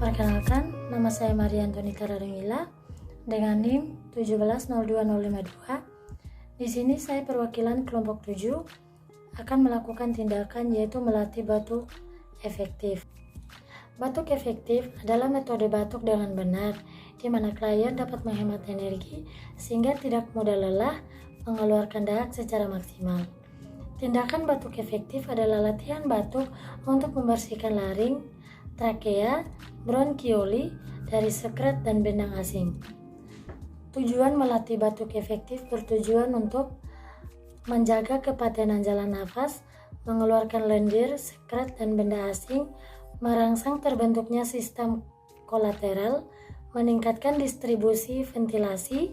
Perkenalkan, nama saya Maria Antonita Rarimila dengan NIM 1702052. Di sini saya perwakilan kelompok 7 akan melakukan tindakan yaitu melatih batuk efektif. Batuk efektif adalah metode batuk dengan benar, di mana klien dapat menghemat energi sehingga tidak mudah lelah mengeluarkan dahak secara maksimal. Tindakan batuk efektif adalah latihan batuk untuk membersihkan laring, trakea, bronkioli dari sekret dan benang asing. Tujuan melatih batuk efektif bertujuan untuk menjaga kepatenan jalan nafas, mengeluarkan lendir, sekret, dan benda asing, merangsang terbentuknya sistem kolateral, meningkatkan distribusi ventilasi,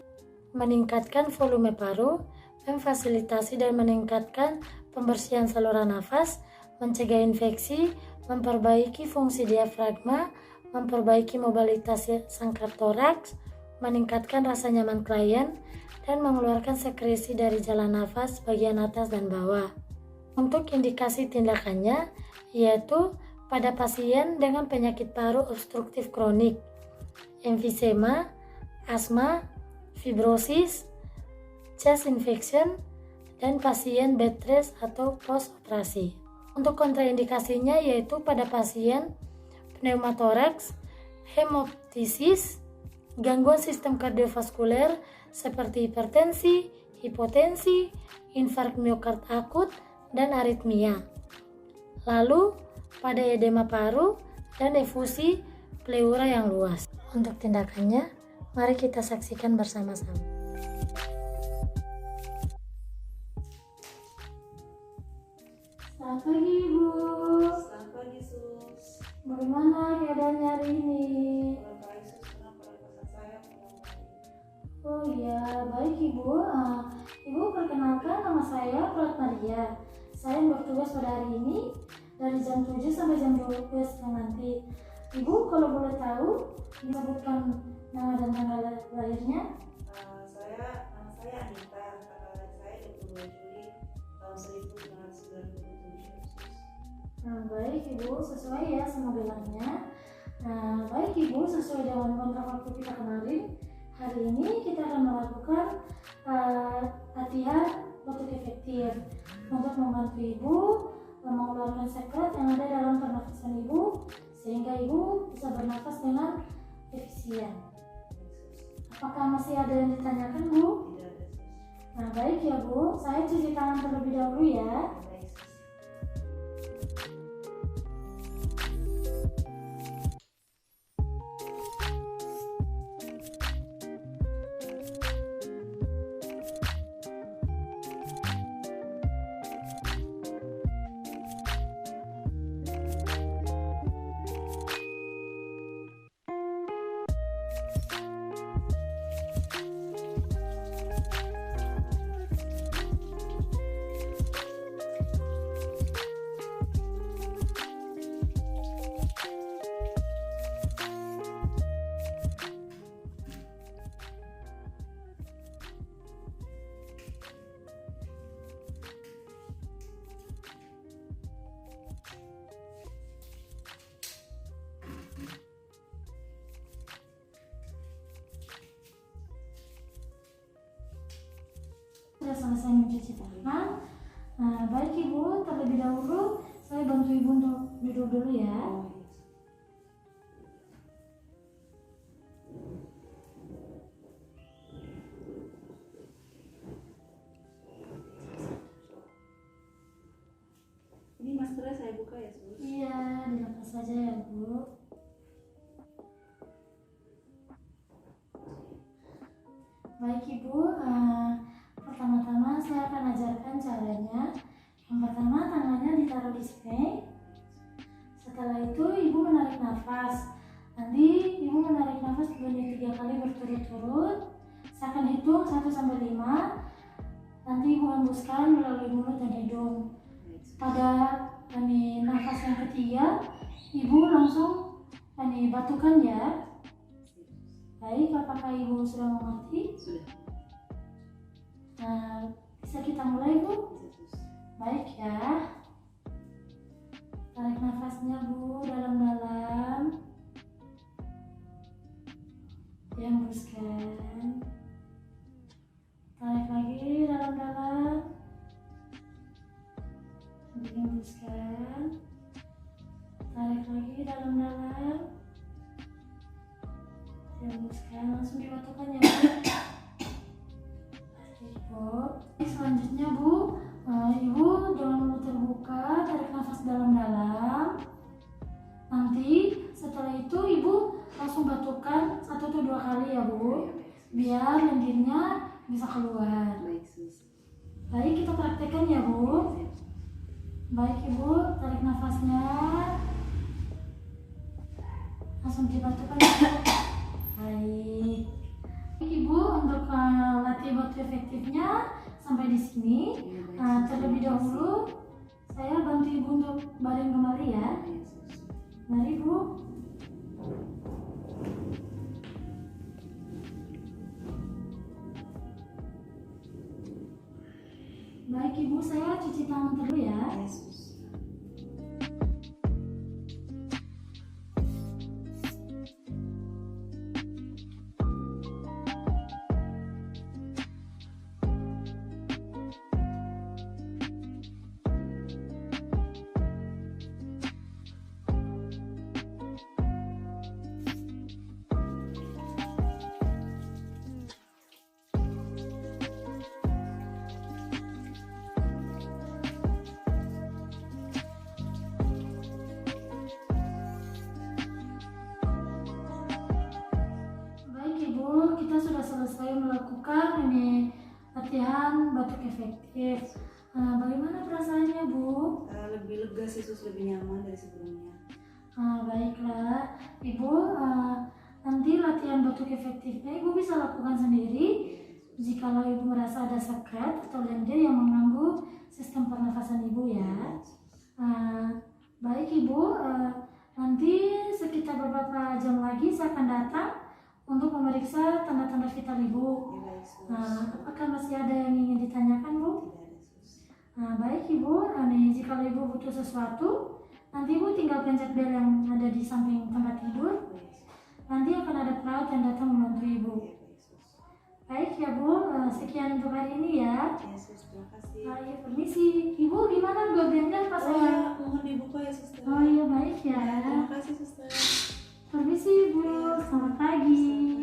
meningkatkan volume paru, memfasilitasi dan meningkatkan pembersihan saluran nafas, mencegah infeksi, memperbaiki fungsi diafragma, memperbaiki mobilitas sangkar toraks, meningkatkan rasa nyaman klien, dan mengeluarkan sekresi dari jalan nafas bagian atas dan bawah. Untuk indikasi tindakannya yaitu pada pasien dengan penyakit paru obstruktif kronik, emfisema, asma, fibrosis, chest infection, dan pasien bed rest atau post operasi. Untuk kontraindikasinya yaitu pada pasien pneumotoraks, hemoptisis, gangguan sistem kardiovaskuler seperti hipertensi, hipotensi, infark miokard akut, dan aritmia. Lalu pada edema paru dan efusi pleura yang luas. Untuk tindakannya, mari kita saksikan bersama-sama. Selamat pagi Ibu. Selamat pagi Sus. Bagaimana keadaannya hari ini? Kurang baik Sus, kenapa rasa saya kurang baik? Oh iya, baik Ibu. Ibu perkenalkan, nama saya Prat Maria. Saya bertugas pada hari ini dari jam 7 sampai jam 12 nanti. Ibu kalau boleh tahu, disebutkan nama dan tanggal lahirnya? Nama saya Anita, tanggal lahir saya 22 Juli tahun 1997 Sus. Baik Ibu, sesuai ya sama gelarnya. Baik Ibu, sesuai dengan kontrak waktu kita kemarin, hari ini kita akan melakukan latihan batuk efektif untuk membantu Ibu mengeluarkan sekret yang ada dalam pernafasan Ibu sehingga Ibu bisa bernafas dengan efisien. Apakah masih ada yang ditanyakan Bu? Tidak ada Sus. Baik ya Bu, saya cuci tangan terlebih dahulu ya. Baik Sus. Sudah selesai mencuci tangan. Baik Ibu, terlebih dahulu saya bantu Ibu untuk duduk dulu ya. Ini maskernya saya buka ya Sus? Iya, dilepas saja ya Bu. Baik Ibu, pertama-tama saya akan ajarkan caranya. Yang pertama, tangannya ditaruh di sini. Setelah itu Ibu menarik nafas. Nanti Ibu menarik nafas 3 kali berturut-turut. Saya akan hitung 1 sampai 5. Nanti Ibu hembuskan melalui mulut dan hidung. Pada nafas yang ketiga, Ibu langsung batukan ya. Baik, apakah Ibu sudah mengerti? Sudah. Bisa kita mulai, Bu? Bisa, Sus. Baik ya. Tarik nafasnya, Bu, dalam-dalam. Hembuskan. Tarik lagi dalam-dalam. Hembuskan. Tarik lagi dalam-dalam. Hembuskan. Langsung dibatukan ya, Bu. Baik, Bu. Selanjutnya, Bu, Ibu dengan mulut terbuka, tarik nafas dalam-dalam. Nanti setelah itu Ibu langsung batukan 1 atau 2 kali ya, Bu, biar lendirnya bisa keluar. Baik, Sus. Baik, kita praktekkan ya, Bu. Baik, Ibu, tarik nafasnya, langsung dibatukan ya, Bu. Baik. Baik, Ibu, untuk latih batu efektifnya sampai di sini. Terlebih dahulu saya bantu Ibu untuk baring kembali ya. Mari, Bu. Baik, Ibu, saya cuci tangan dulu ya. Yesus. Baik, Ibu, kita sudah selesai melakukan ini latihan batuk efektif. Bagaimana perasaannya, Bu? Lebih lega sih, Sus, lebih nyaman dari sebelumnya. Baiklah, Ibu, nanti latihan batuk efektifnya Ibu bisa lakukan sendiri. Jikalau Ibu merasa ada sekat atau lendir yang mengganggu sistem pernafasan Ibu ya. Baik, Ibu, nanti sekitar beberapa jam lagi saya akan datang untuk memeriksa tanda-tanda vital Ibu. Ya, baik, Sus. Apakah masih ada yang ingin ditanyakan, Bu? Tidak ada, Sus. Baik, Ibu, jika Ibu butuh sesuatu, nanti Ibu tinggal pencet bel yang ada di samping tempat tidur. Baik, Sus. Nanti akan ada perawat yang datang membantu Ibu. Ya, baik, Sus. Baik ya, Bu, sekian untuk hari ini ya. Yesus, terima kasih. Ya, permisi. Ibu gimana bagiannya pas saya? Mohon dibuka ya, Suster. Oh iya, baik ya. Terima kasih, Suster. Permisi, Bu. Selamat pagi.